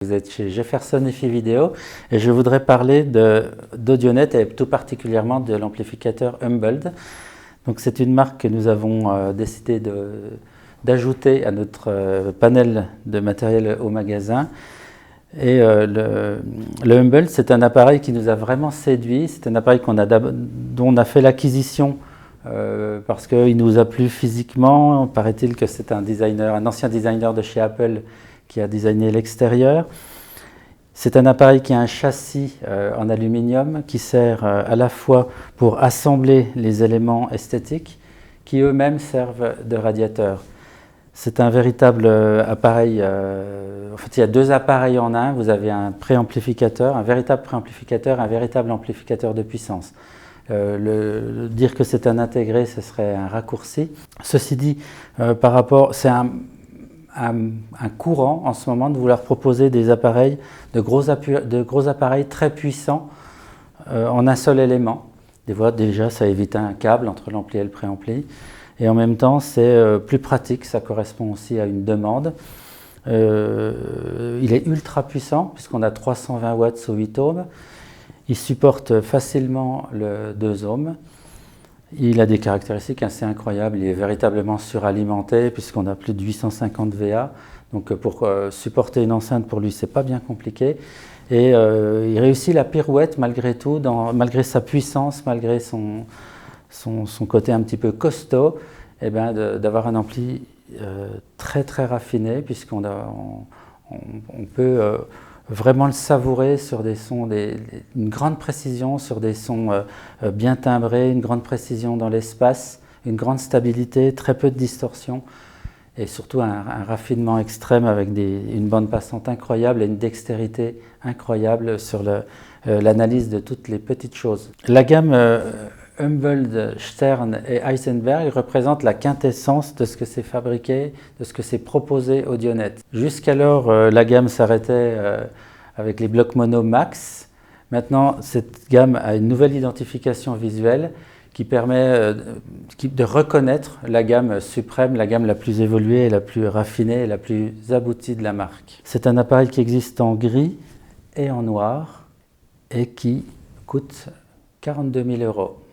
Vous êtes chez Jefferson EFI Video et je voudrais parler d'Audionet et tout particulièrement de l'amplificateur Humboldt. Donc c'est une marque que nous avons décidé d'ajouter à notre panel de matériel au magasin. Et le Humboldt, c'est un appareil qui nous a vraiment séduit. C'est un appareil dont on a fait l'acquisition parce qu'il nous a plu physiquement. Paraît-il que c'est un ancien designer de chez Apple qui a designé l'extérieur. C'est un appareil qui a un châssis en aluminium qui sert à la fois pour assembler les éléments esthétiques qui eux-mêmes servent de radiateur. C'est un véritable appareil, en fait il y a deux appareils en un, vous avez un préamplificateur, un véritable préamplificateur, un véritable amplificateur de puissance. Dire que c'est un intégré, ce serait un raccourci. Ceci dit, c'est un courant en ce moment de vouloir proposer des appareils, de gros appareils très puissants en un seul élément. Déjà, ça évite un câble entre l'ampli et le préampli. Et en même temps, c'est plus pratique, ça correspond aussi à une demande. Il est ultra puissant puisqu'on a 320 watts au 8 ohms. Il supporte facilement le 2 ohms. Il a des caractéristiques assez incroyables, il est véritablement suralimenté puisqu'on a plus de 850 VA. Donc pour supporter une enceinte, pour lui, c'est pas bien compliqué. Et il réussit la pirouette malgré tout, malgré sa puissance, malgré son côté un petit peu costaud, d'avoir un ampli très très raffiné puisqu'on peut vraiment le savourer sur des sons, une grande précision sur des sons bien timbrés, une grande précision dans l'espace, une grande stabilité, très peu de distorsion et surtout un raffinement extrême avec une bande passante incroyable et une dextérité incroyable sur l'analyse de toutes les petites choses. La gamme Humboldt, Stern et Heisenberg représente la quintessence de ce que c'est fabriqué, de ce que c'est proposé Audionet. Jusqu'alors, la gamme s'arrêtait avec les blocs mono max. Maintenant, cette gamme a une nouvelle identification visuelle qui permet de reconnaître la gamme suprême, la gamme la plus évoluée, la plus raffinée et la plus aboutie de la marque. C'est un appareil qui existe en gris et en noir et qui coûte 42 000 €.